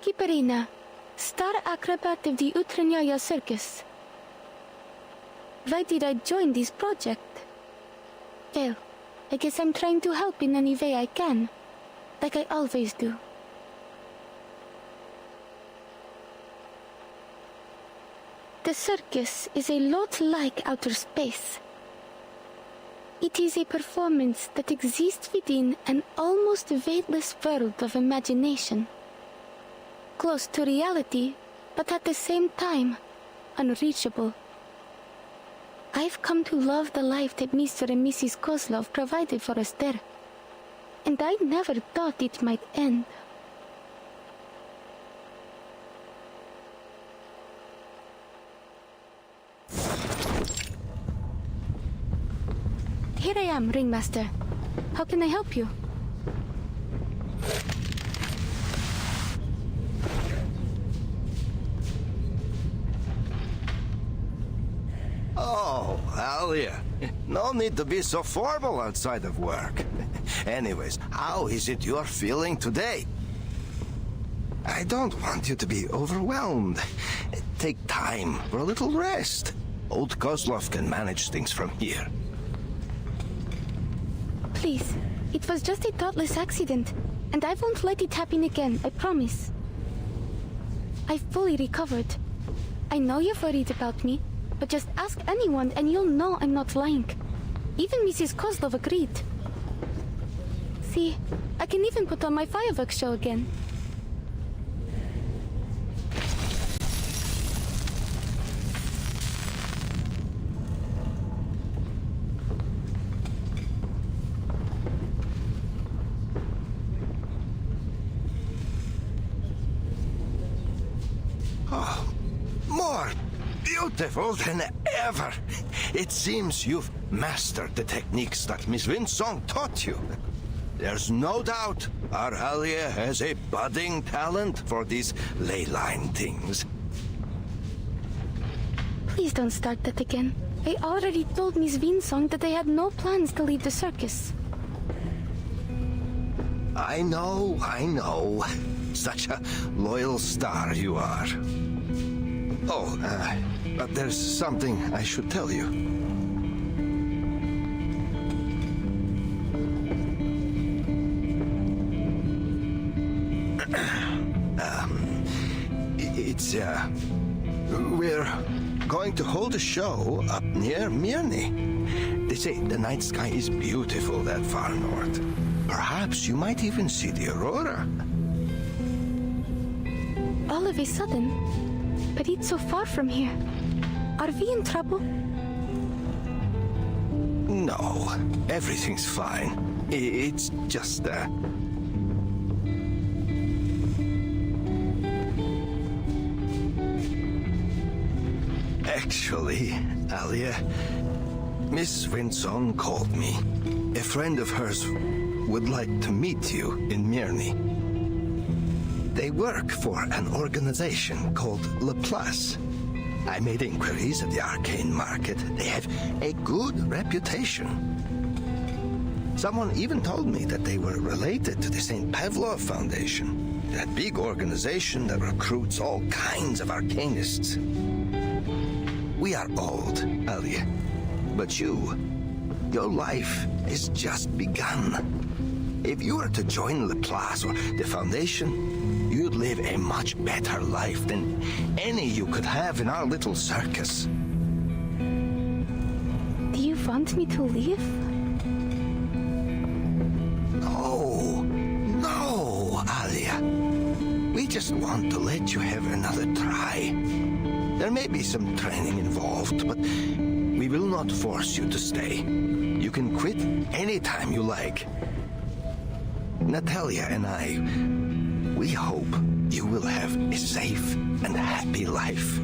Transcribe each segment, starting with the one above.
Kiparina, star acrobat of the Utranyaya Circus. Why did I join this project? Well, I guess I'm trying to help in any way I can, like I always do. The circus is a lot like outer space. It is a performance that exists within an almost weightless world of imagination. Close to reality, but at the same time, unreachable. I've come to love the life that Mr. and Mrs. Kozlov provided for us there, and I never thought it might end. Here I am, Ringmaster. How can I help you? Oh, Alia. No need to be so formal outside of work. Anyways, how is it you're feeling today? I don't want you to be overwhelmed. Take time for a little rest. Old Kozlov can manage things from here. Please, it was just a thoughtless accident, and I won't let it happen again, I promise. I've fully recovered. I know you're worried about me, but just ask anyone and you'll know I'm not lying. Even Mrs. Kozlov agreed. See, I can even put on my fireworks show again. More beautiful than ever. It seems you've mastered the techniques that Miss Winsong taught you. There's no doubt our Alia has a budding talent for these ley line things. Please don't start that again. I already told Miss Winsong that I had no plans to leave the circus. I know. Such a loyal star you are. Oh, but there's something I should tell you. We're going to hold a show up near Mirny. They say the night sky is beautiful that far north. Perhaps you might even see the aurora. All of a sudden? But it's so far from here. Are we in trouble? No, everything's fine. It's just, Actually, Alia, Miss Winsong called me. A friend of hers would like to meet you in Mirny. They work for an organization called Laplace. I made inquiries at the arcane market. They have a good reputation. Someone even told me that they were related to the St. Pavlov Foundation, that big organization that recruits all kinds of arcanists. We are old, Alia, but your life is just begun. If you were to join Laplace or the Foundation, you'd live a much better life than any you could have in our little circus. Do you want me to leave? No, Alia. We just want to let you have another try. There may be some training involved, but we will not force you to stay. You can quit anytime you like. Natalia and I, we hope you will have a safe and happy life.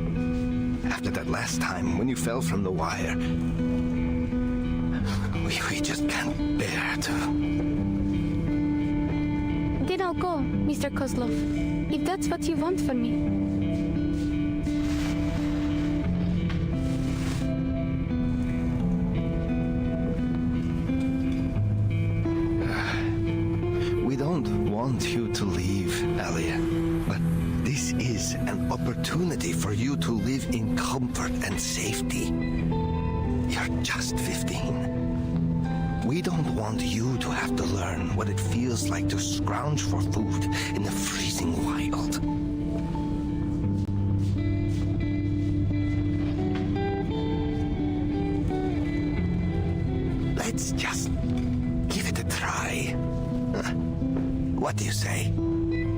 After that last time when you fell from the wire, we just can't bear to. Then I'll go, Mr. Kozlov, if that's what you want from me. We don't want you to leave, Alia, but opportunity for you to live in comfort and safety. You're just 15. We don't want you to have to learn what it feels like to scrounge for food in the freezing wild. Let's just give it a try. What do you say?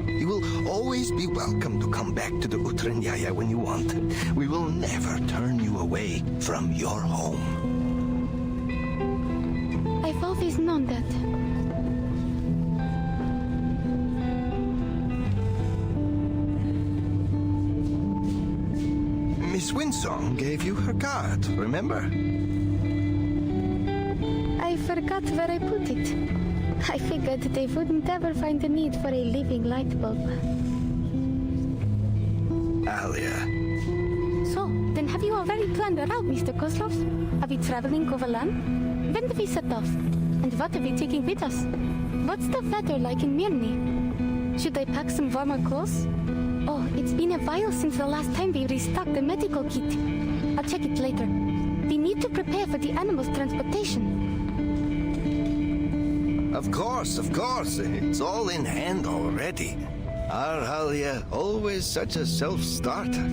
You will always be welcome to come back to the Utranyaya when you want. We will never turn you away from your home. I've always known that. Miss Winsong gave you her card, remember? I forgot where I put it. I figured they wouldn't ever find the need for a living light bulb. Alia. So, then have you already planned a route, Mr. Kozlov? Are we traveling overland? When do we set off? And what are we taking with us? What's the weather like in Mirny? Should I pack some warmer clothes? Oh, it's been a while since the last time we restocked the medical kit. I'll check it later. We need to prepare for the animals' transportation. Of course. It's all in hand already. Our Alia, always such a self-starter.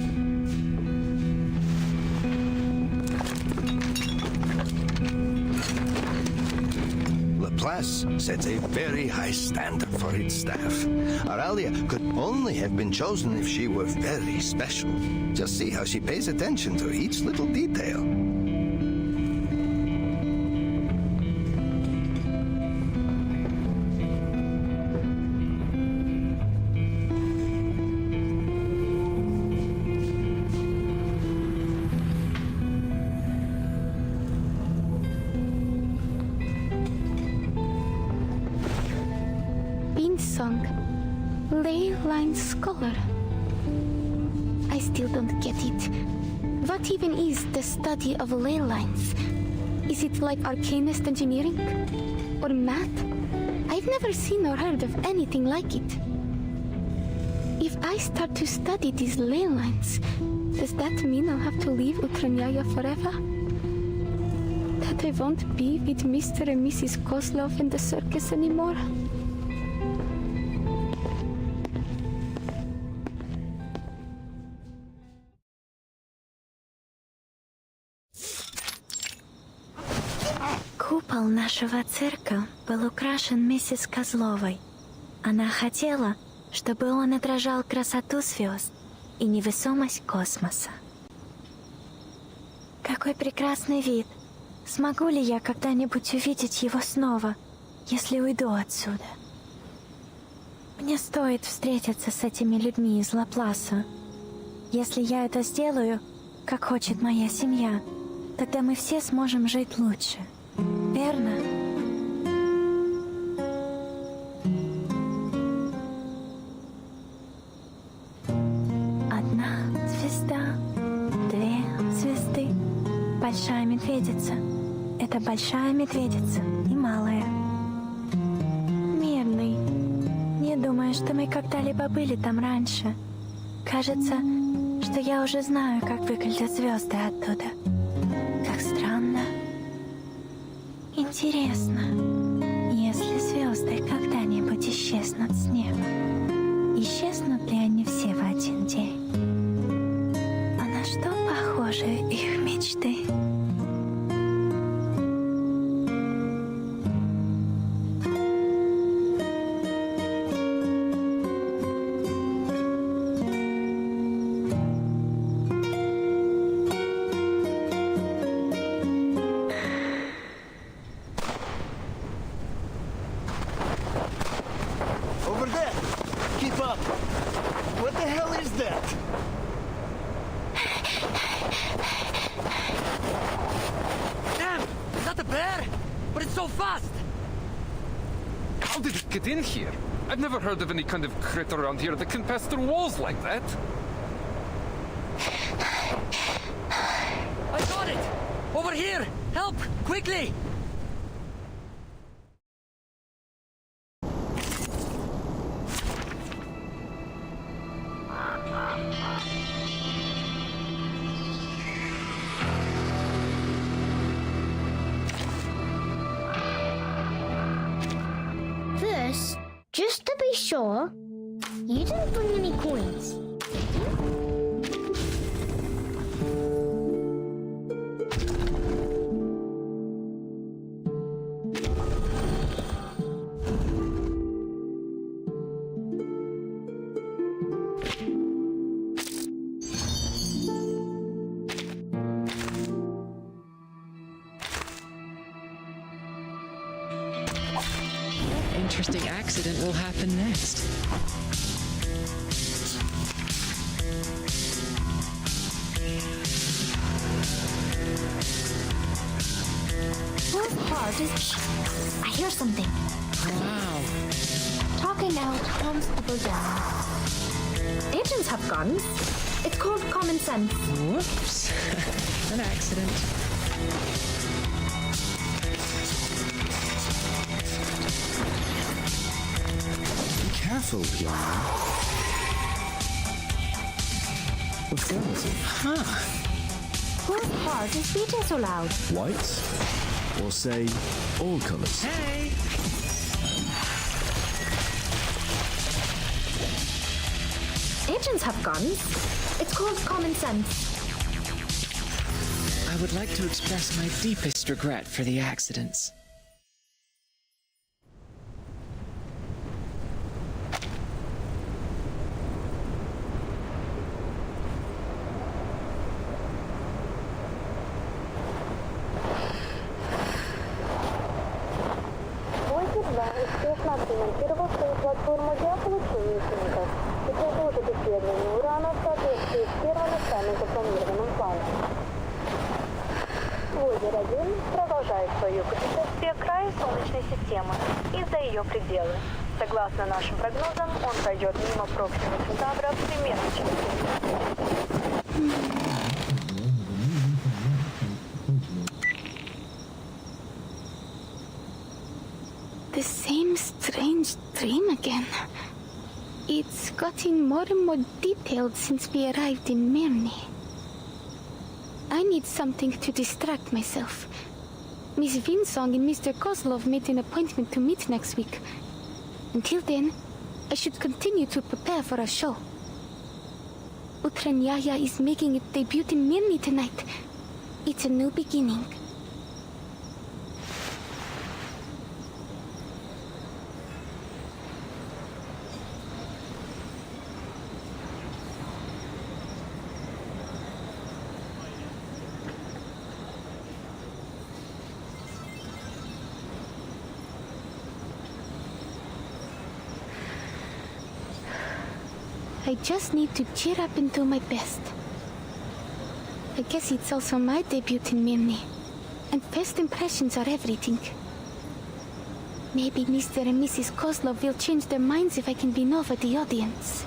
Laplace sets a very high standard for its staff. Our Alia could only have been chosen if she were very special. Just see how she pays attention to each little detail. Song, ley line scholar. I still don't get it. What even is the study of ley lines? Is it like arcanist engineering? Or math? I've never seen or heard of anything like it. If I start to study these ley lines, does that mean I'll have to leave Utranyaya forever? That I won't be with Mr. and Mrs. Kozlov in the circus anymore? Купол нашего цирка был украшен миссис Козловой. Она хотела, чтобы он отражал красоту звезд и невесомость космоса. Какой прекрасный вид! Смогу ли я когда-нибудь увидеть его снова, если уйду отсюда? Мне стоит встретиться с этими людьми из Лапласа. Если я это сделаю, как хочет моя семья, тогда мы все сможем жить лучше. Верно? Одна звезда, две звезды. Большая медведица. Это большая медведица и малая. Мирный. Не думаю, что мы когда-либо были там раньше. Кажется, что я уже знаю, как выглядят звезды оттуда. Как странно. Интересно, если звезды когда-нибудь исчезнут с неба, исчезнут ли они все в один день? А на что похожи их мечты? Over there! Keep up! What the hell is that? Damn! Is that a bear? But it's so fast! How did it get in here? I've never heard of any kind of critter around here that can pass through walls like that. I got it! Over here! Help! Quickly! sure? You didn't bring any coins. Interesting accident will happen next. Whose heart is... I hear something. Wow. Talking out, Constable down. Agents have guns. It's called common sense. Whoops. An accident. Be careful, Piano. Affirmative. Whose heart is beating so loud? White? Or say, all colours? Hey! Agents have guns. It's called common sense. I would like to express my deepest regret for the accidents. Успешно отремонтировал свою платформу для получения учеников и продолжит исследование урана в соответствии с первоначально запланированным планом. Войдер-1 продолжает свое путешествие к краю Солнечной системы и за ее пределы. Согласно нашим прогнозам, он пройдет мимо Проксима Центавра примерно через 7 минут. The same strange dream again. It's gotten more and more detailed since we arrived in Mirny. I need something to distract myself. Miss Vinsong and Mr. Kozlov made an appointment to meet next week. Until then, I should continue to prepare for our show. Utranyaya is making its debut in Mirny tonight. It's a new beginning. I just need to cheer up and do my best. I guess it's also my debut in Mirny, and first impressions are everything. Maybe Mr. and Mrs. Kozlov will change their minds if I can win over the audience.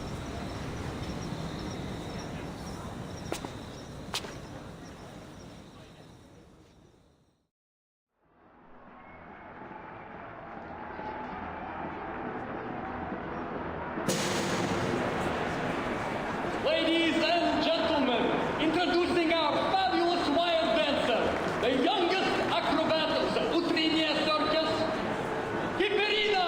Ladies and gentlemen, introducing our fabulous wild dancer, the youngest acrobat of the Utriniya circus, Hiperina!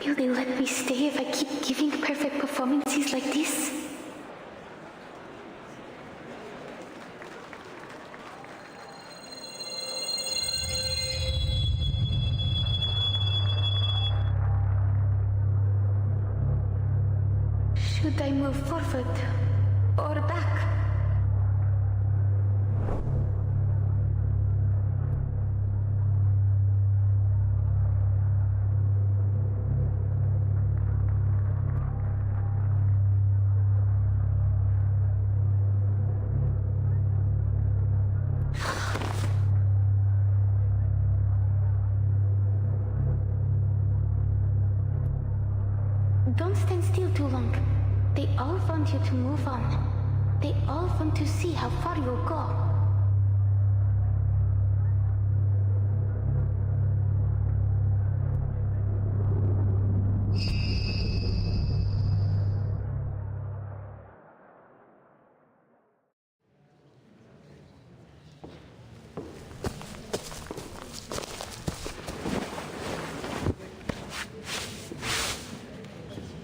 Will they let me stay if I keep giving perfect performances like this? Should I move forward or back? Don't stand still too long. They all want you to move on. They all want to see how far you'll go.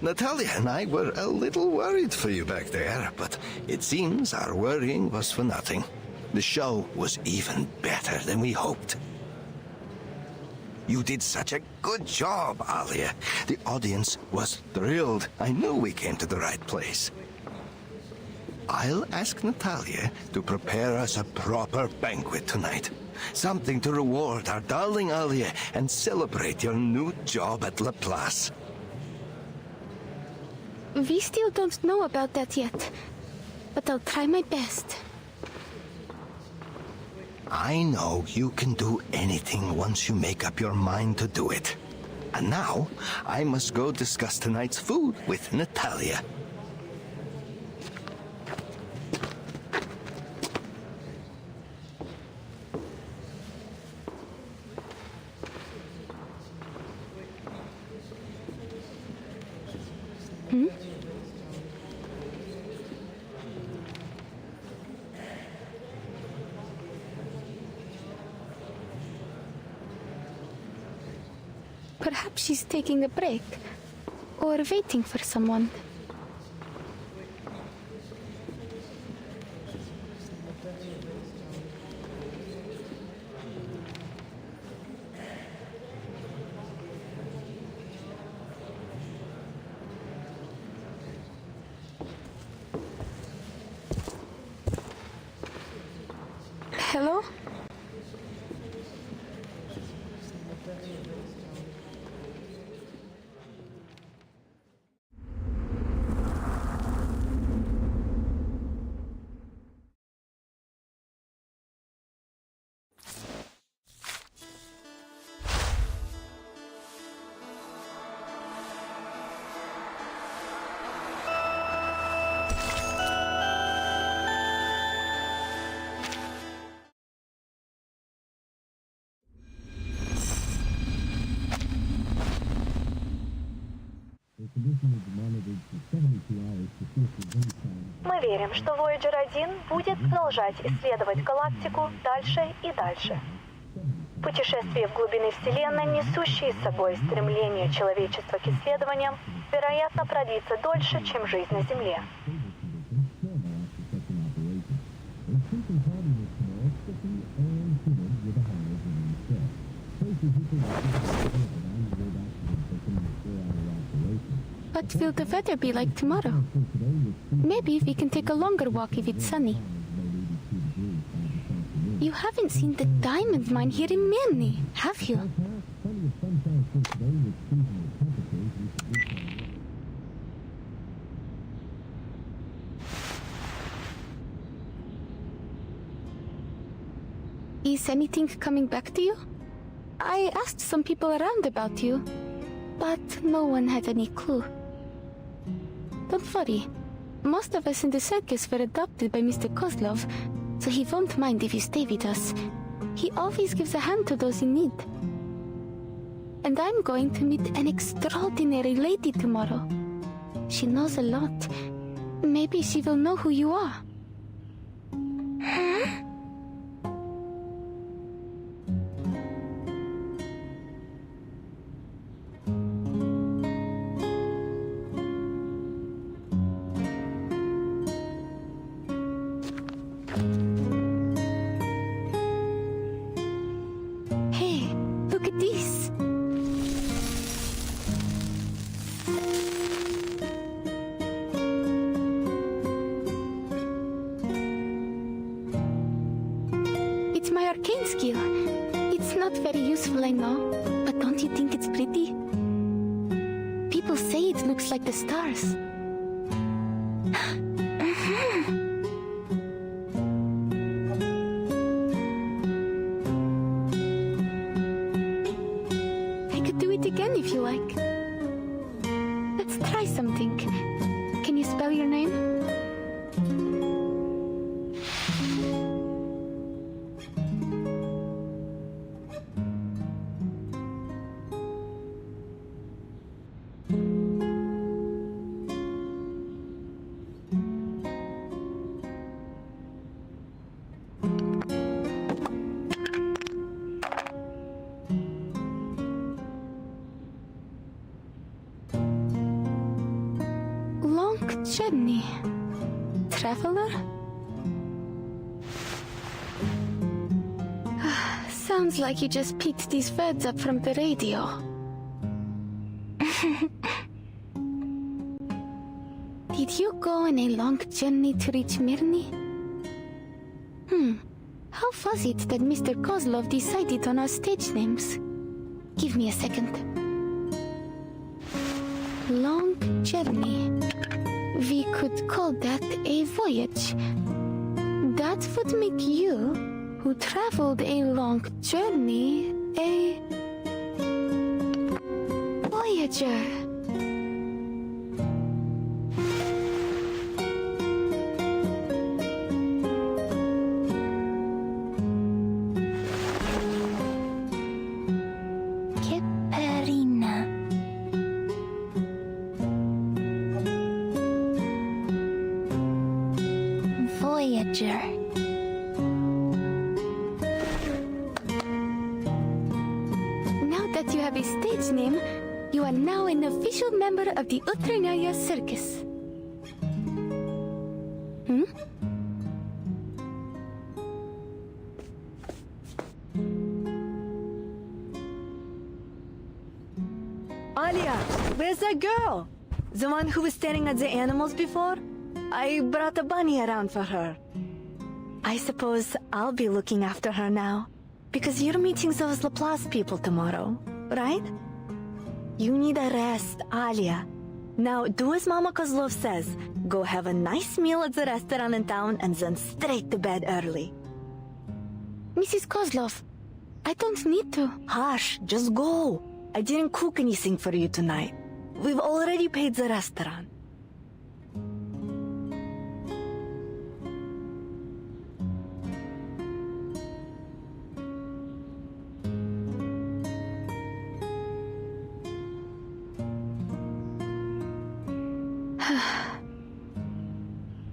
Natalia and I were a little worried for you back there, but it seems our worrying was for nothing. The show was even better than we hoped. You did such a good job, Alia. The audience was thrilled. I knew we came to the right place. I'll ask Natalia to prepare us a proper banquet tonight. Something to reward our darling Alia and celebrate your new job at La Place. We still don't know about that yet, but I'll try my best. I know you can do anything once you make up your mind to do it. And now, I must go discuss tonight's food with Natalia. Perhaps she's taking a break, or waiting for someone. Hello? Мы верим, что Voyager 1 будет продолжать исследовать галактику дальше и дальше. Путешествие в глубины Вселенной, несущие с собой стремление человечества к исследованиям, вероятно, продлится дольше, чем жизнь на Земле. What will the weather be like tomorrow? Maybe we can take a longer walk if it's sunny. You haven't seen the diamond mine here in Mirny, have you? Is anything coming back to you? I asked some people around about you, but no one had any clue. Don't worry. Most of us in the circus were adopted by Mr. Kozlov, so he won't mind if you stay with us. He always gives a hand to those in need. And I'm going to meet an extraordinary lady tomorrow. She knows a lot. Maybe she will know who you are. Huh? my arcane skill. It's not very useful, I know, but don't you think it's pretty? People say it looks like the stars. I could do it again if you like. Let's try something. Can you spell your name? Long journey. Traveler? Sounds like you just picked these words up from the radio. Did you go on a long journey to reach Mirny? How was it that Mr. Kozlov decided on our stage names? Give me a second. Long journey. We could call that a voyage. That would make you, who traveled a long journey, a voyager. Voyager. Now that you have a stage name, you are now an official member of the Utrnaya Circus. Alia, where's that girl? The one who was staring at the animals before? I brought a bunny around for her. I suppose I'll be looking after her now. Because you're meeting those Laplace people tomorrow, right? You need a rest, Alia. Now do as Mama Kozlov says. Go have a nice meal at the restaurant in town and then straight to bed early. Mrs. Kozlov, I don't need to. Hush, just go. I didn't cook anything for you tonight. We've already paid the restaurant.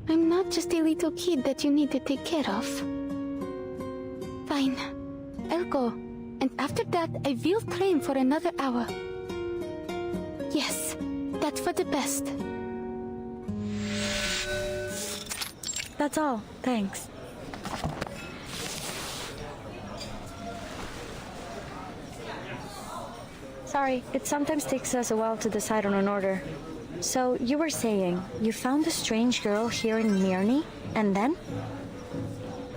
I'm not just a little kid that you need to take care of. Fine, I'll go. And after that, I will train for another hour. Yes, that's for the best. That's all. Thanks. Sorry, it sometimes takes us a while to decide on an order. So, you were saying, you found a strange girl here in Mirny, and then?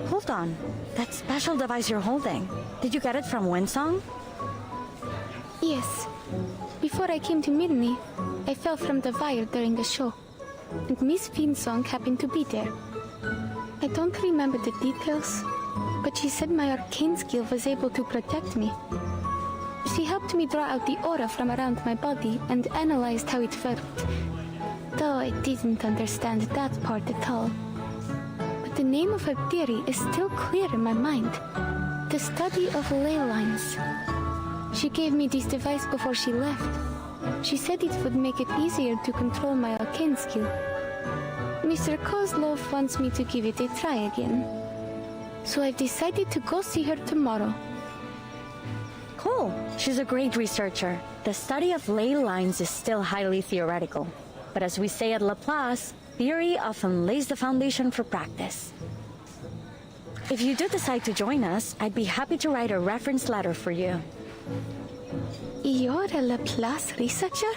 Hold on. That special device you're holding, did you get it from Winsong? Yes. Before I came to Mirny, I fell from the wire during a show. And Miss Winsong happened to be there. I don't remember the details, but she said my arcane skill was able to protect me. She helped me draw out the aura from around my body and analyzed how it worked. Though I didn't understand that part at all. But the name of her theory is still clear in my mind. The study of ley lines. She gave me this device before she left. She said it would make it easier to control my arcane skill. Mr. Kozlov wants me to give it a try again. So I've decided to go see her tomorrow. Cool. She's a great researcher. The study of ley lines is still highly theoretical. But as we say at Laplace, theory often lays the foundation for practice. If you do decide to join us, I'd be happy to write a reference letter for you. You're a Laplace researcher?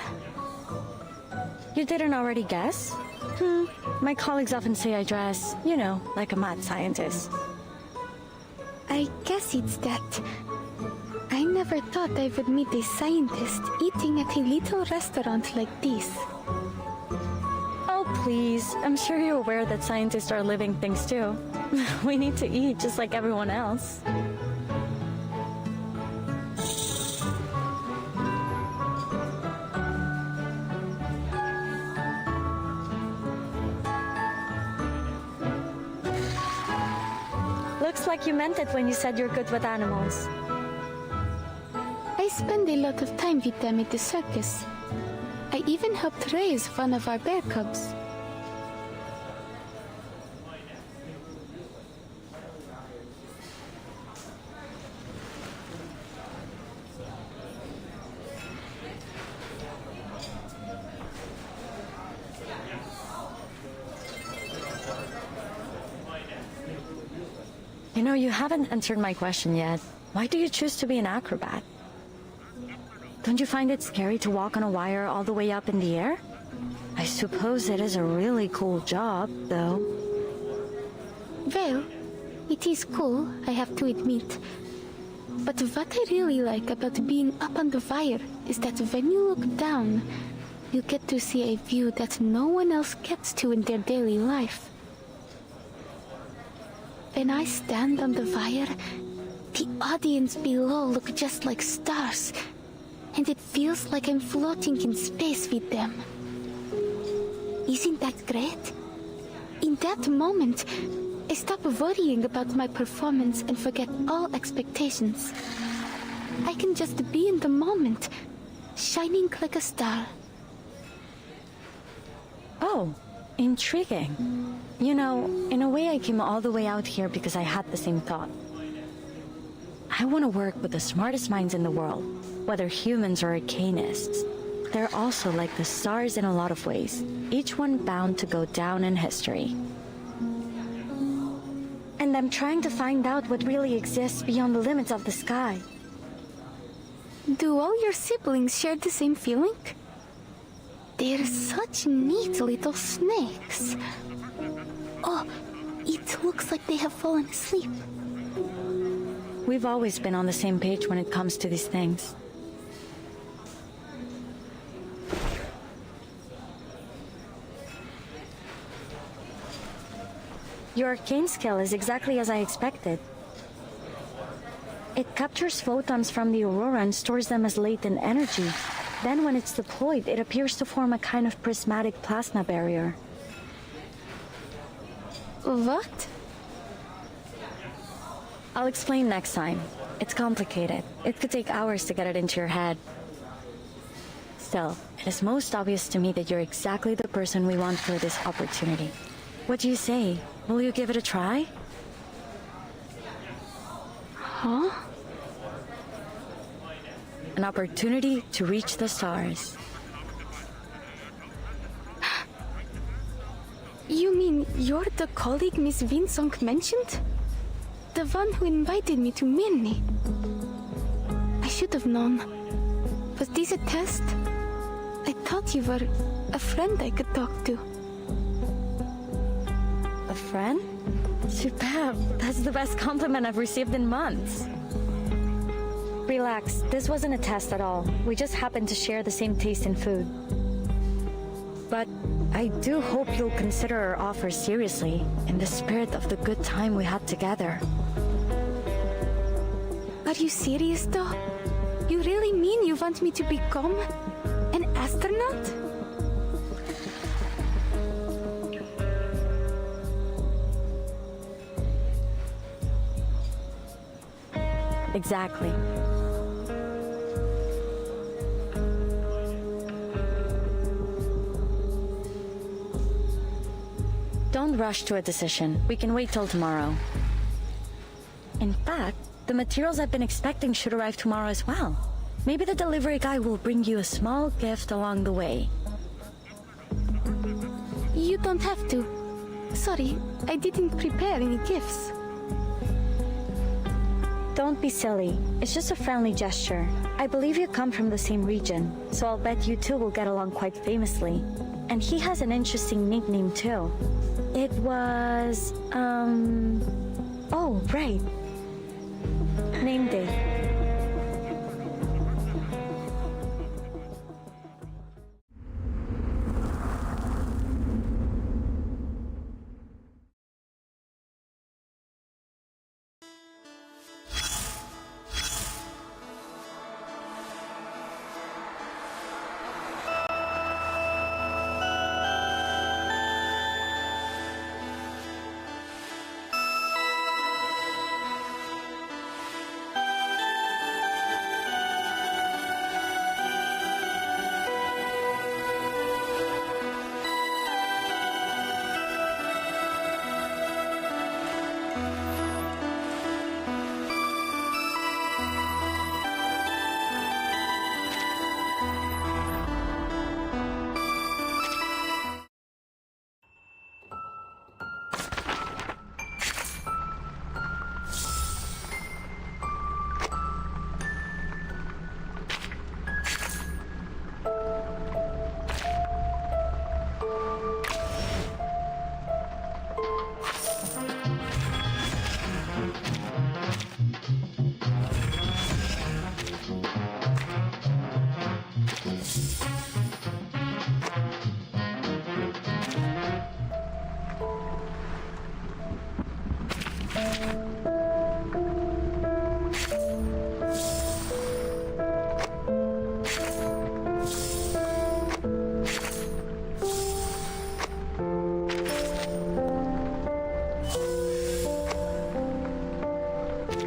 You didn't already guess? My colleagues often say I dress, like a mad scientist. I guess it's that. I never thought I would meet a scientist eating at a little restaurant like this. Oh, please. I'm sure you're aware that scientists are living things too. We need to eat just like everyone else. Looks like you meant it when you said you're good with animals. I spend a lot of time with them at the circus. I even helped raise one of our bear cubs. You know, you haven't answered my question yet. Why do you choose to be an acrobat? Don't you find it scary to walk on a wire all the way up in the air? I suppose it is a really cool job, though. Well, it is cool, I have to admit. But what I really like about being up on the wire is that when you look down, you get to see a view that no one else gets to in their daily life. When I stand on the wire, the audience below look just like stars, and it feels like I'm floating in space with them. Isn't that great? In that moment, I stop worrying about my performance and forget all expectations. I can just be in the moment, shining like a star. Oh, intriguing. You know, in a way I came all the way out here because I had the same thought. I want to work with the smartest minds in the world, whether humans or arcanists. They're also like the stars in a lot of ways, each one bound to go down in history. And I'm trying to find out what really exists beyond the limits of the sky. Do all your siblings share the same feeling? They're such neat little snakes. Oh, it looks like they have fallen asleep. We've always been on the same page when it comes to these things. Your arcane skill is exactly as I expected. It captures photons from the aurora and stores them as latent energy. Then when it's deployed, it appears to form a kind of prismatic plasma barrier. What? I'll explain next time. It's complicated. It could take hours to get it into your head. Still, it is most obvious to me that you're exactly the person we want for this opportunity. What do you say? Will you give it a try? Huh? An opportunity to reach the stars. You mean you're the colleague Miss Winsong mentioned? The one who invited me to Mirny? I should have known. Was this a test? I thought you were a friend I could talk to. A friend? Superb. That's the best compliment I've received in months. Relax, this wasn't a test at all. We just happened to share the same taste in food. But I do hope you'll consider our offer seriously, in the spirit of the good time we had together. Are you serious though? You really mean you want me to become an astronaut? Exactly. Don't rush to a decision. We can wait till tomorrow. In fact, the materials I've been expecting should arrive tomorrow as well. Maybe the delivery guy will bring you a small gift along the way. You don't have to. Sorry, I didn't prepare any gifts. Don't be silly. It's just a friendly gesture. I believe you come from the same region, so I'll bet you two will get along quite famously. And he has an interesting nickname too. It was, oh, right. Name day.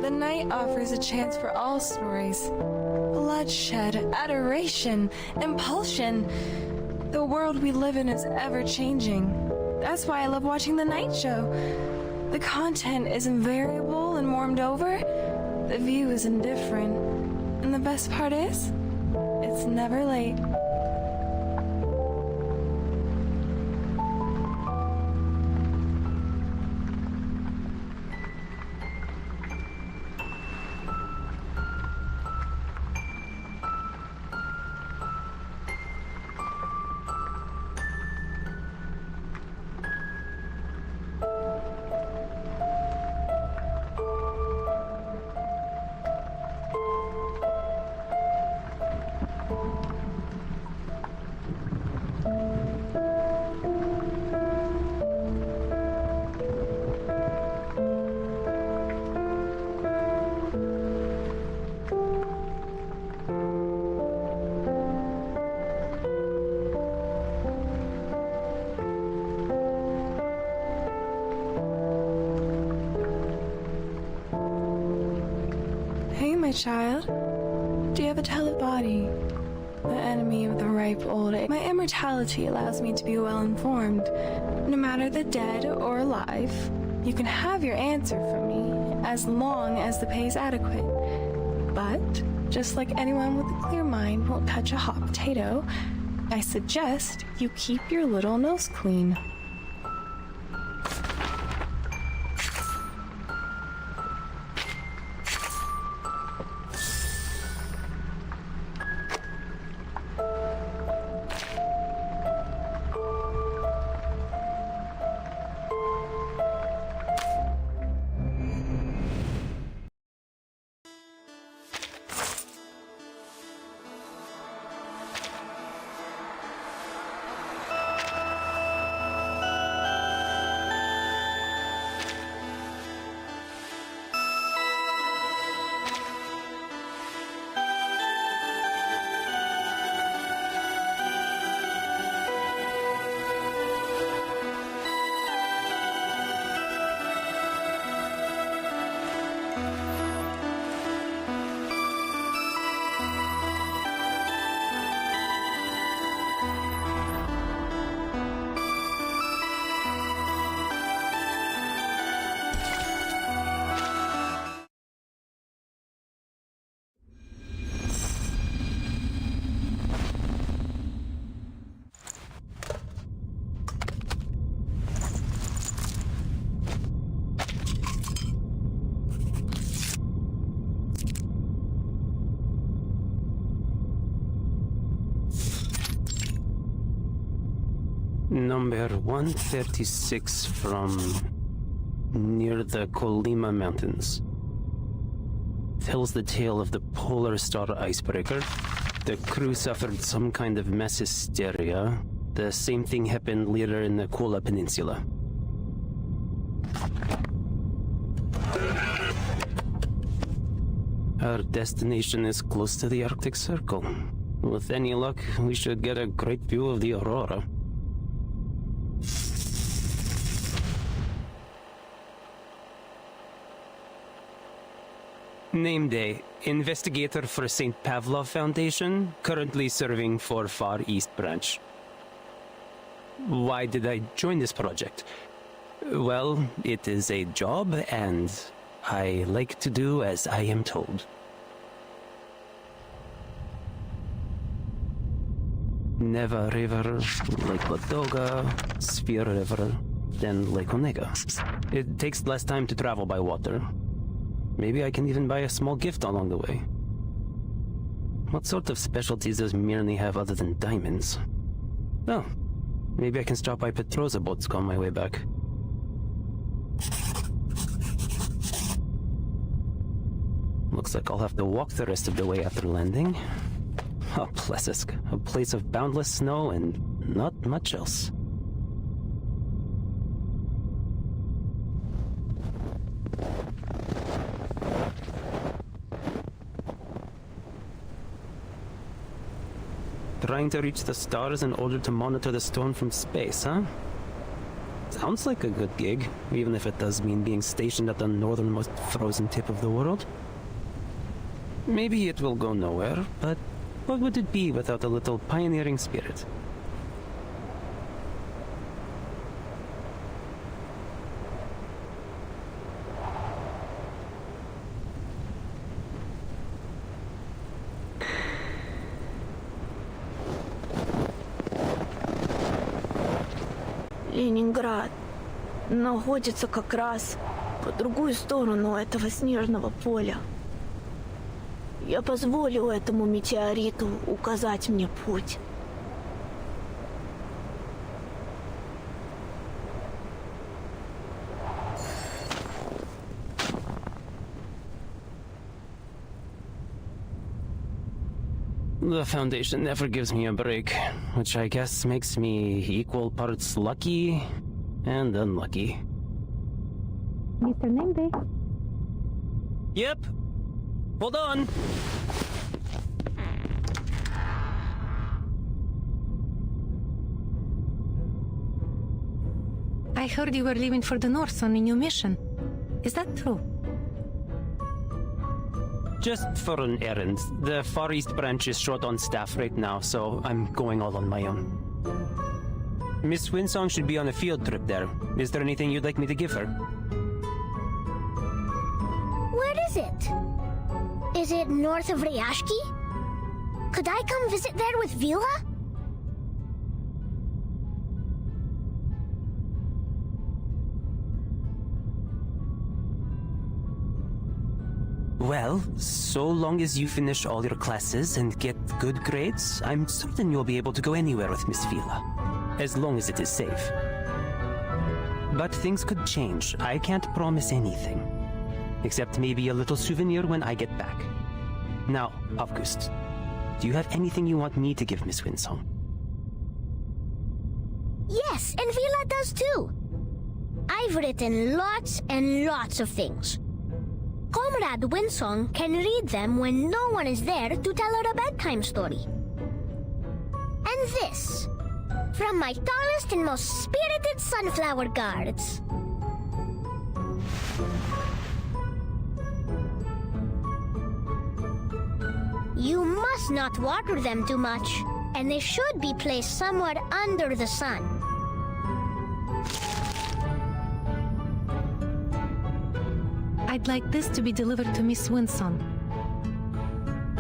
The night offers a chance for all stories. Bloodshed, adoration, impulsion. The world we live in is ever-changing. That's why I love watching the night show. The content is invariable and warmed over. The view is indifferent. And the best part is, it's never late. My child, do you have a telebody? The enemy of the ripe old age. My immortality allows me to be well informed. No matter the dead or alive, you can have your answer from me as long as the pay is adequate. But, just like anyone with a clear mind won't touch a hot potato, I suggest you keep your little nose clean. Number 136 from near the Colima Mountains. tells the tale of the Polar Star icebreaker. The crew suffered some kind of mass hysteria. The same thing happened later in the Kola Peninsula. Our destination is close to the Arctic Circle. With any luck, we should get a great view of the aurora. Name day. Investigator for St. Pavlov Foundation, currently serving for Far East Branch. Why did I join this project? Well, it is a job, and I like to do as I am told. Neva River, Lake Ladoga, Sphere River, then Lake Onega. It takes less time to travel by water. Maybe I can even buy a small gift along the way. What sort of specialties does Mirny have other than diamonds? Oh, maybe I can stop by Petrozabotsk on my way back. Looks like I'll have to walk the rest of the way after landing. Oh, Plesetsk, a place of boundless snow and not much else. Trying to reach the stars in order to monitor the storm from space, huh? Sounds like a good gig, even if it does mean being stationed at the northernmost frozen tip of the world. Maybe it will go nowhere, but what would it be without a little pioneering spirit? Ленинград находится как раз по другую сторону этого снежного поля. Я позволю этому метеориту указать мне путь. The Foundation never gives me a break, which I guess makes me equal parts lucky and unlucky. Mr. Nameday? Yep. Hold on. I heard you were leaving for the north on a new mission. Is that true? Just for an errand. The Far East branch is short on staff right now, so I'm going all on my own. Miss Winsong should be on a field trip there. Is there anything you'd like me to give her? Where is it? Is it north of Ryashki? Could I come visit there with Vila? Well, so long as you finish all your classes and get good grades, I'm certain you'll be able to go anywhere with Miss Vila. As long as it is safe. But things could change. I can't promise anything. Except maybe a little souvenir when I get back. Now, August, do you have anything you want me to give Miss Winsong? Yes, and Vila does too. I've written lots and lots of things. Comrade Winsong can read them when no one is there to tell her a bedtime story. And this, from my tallest and most spirited sunflower guards. You must not water them too much, and they should be placed somewhere under the sun. I'd like this to be delivered to Miss Winsong.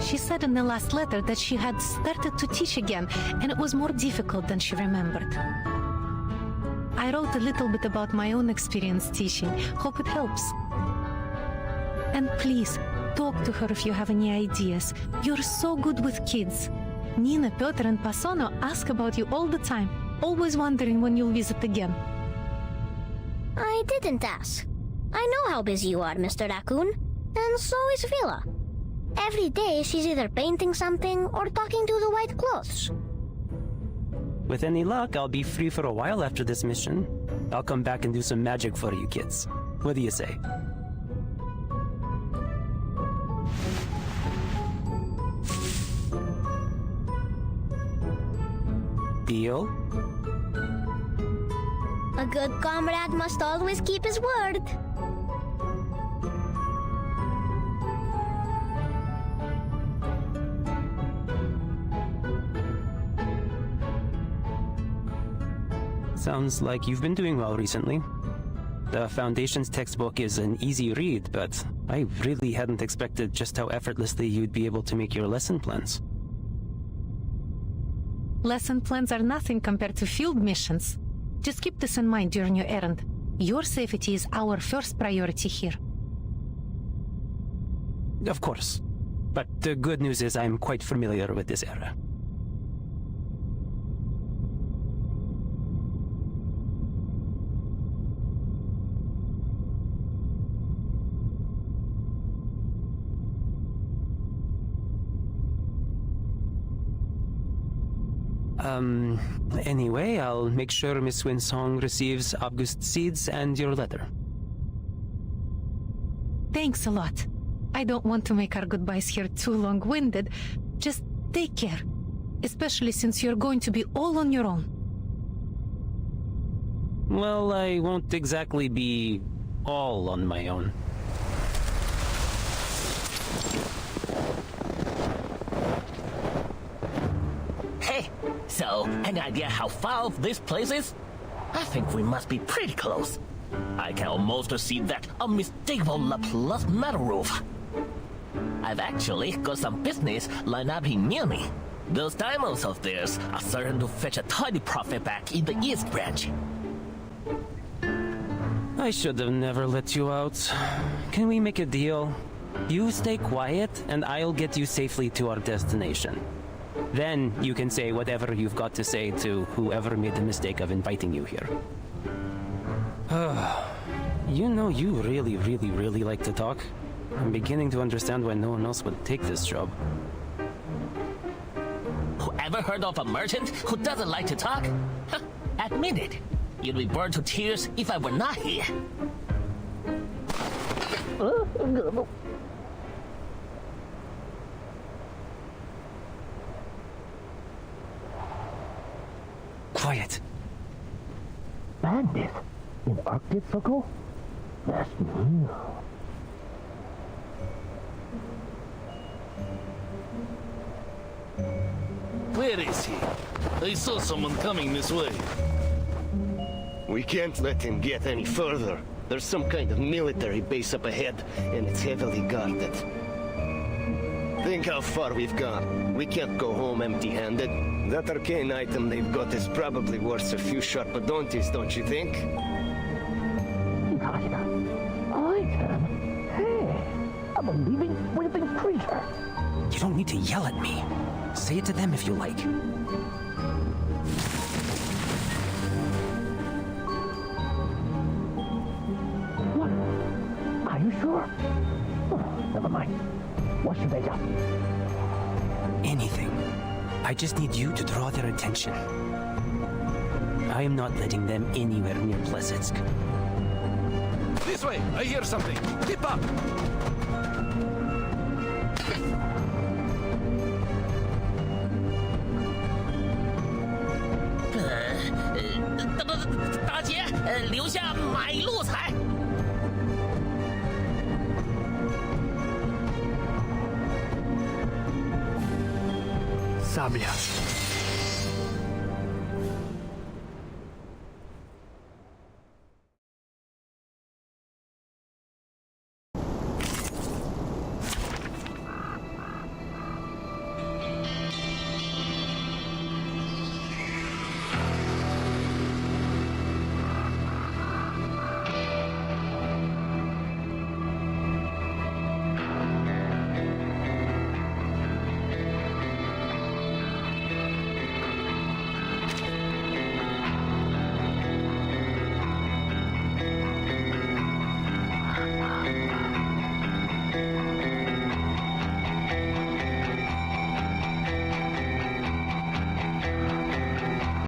She said in the last letter that she had started to teach again, and it was more difficult than she remembered. I wrote a little bit about my own experience teaching. Hope it helps. And please, talk to her if you have any ideas. You're so good with kids. Nina, Piotr, and Pasono ask about you all the time, always wondering when you'll visit again. I didn't ask. I know how busy you are, Mr. Raccoon, and so is Vila. Every day she's either painting something or talking to the white clothes. With any luck, I'll be free for a while after this mission. I'll come back and do some magic for you kids. What do you say? Deal? A good comrade must always keep his word. Sounds like you've been doing well recently. The Foundation's textbook is an easy read, but I really hadn't expected just how effortlessly you'd be able to make your lesson plans. Lesson plans are nothing compared to field missions. Just keep this in mind during your errand. Your safety is our first priority here. Of course. But the good news is I'm quite familiar with this area. Anyway, I'll make sure Miss Winsong receives August's seeds and your letter. Thanks a lot. I don't want to make our goodbyes here too long-winded. Just take care. Especially since you're going to be all on your own. Well, I won't exactly be all on my own. Hey, so any idea how far off this place is? I think we must be pretty close. I can almost see that unmistakable Laplace metal roof. I've actually got some business lined up in Munich. Those diamonds of theirs are certain to fetch a tidy profit back in the East Branch. I should have never let you out. Can we make a deal? You stay quiet, and I'll get you safely to our destination. Then you can say whatever you've got to say to whoever made the mistake of inviting you here. You know, you really like to talk. I'm beginning to understand why no one else would take this job. Ever heard of a merchant who doesn't like to talk? Admit it. You'd be burned to tears if I were not here. Quiet. Bandit in Arctic Circle? That's new. Where is he? I saw someone coming this way. We can't let him get any further. There's some kind of military base up ahead, and it's heavily guarded. Think how far we've gone. We can't go home empty-handed. That arcane item they've got is probably worth a few sharpadontes, don't you think? Hey, I'm a living, breathing creature. You don't need to yell at me. Say it to them if you like. What? Are you sure? Oh, never mind. What should I do? Anything. I just need you to draw their attention. I am not letting them anywhere near Plesetsk. This way! I hear something! Keep up! Sabia.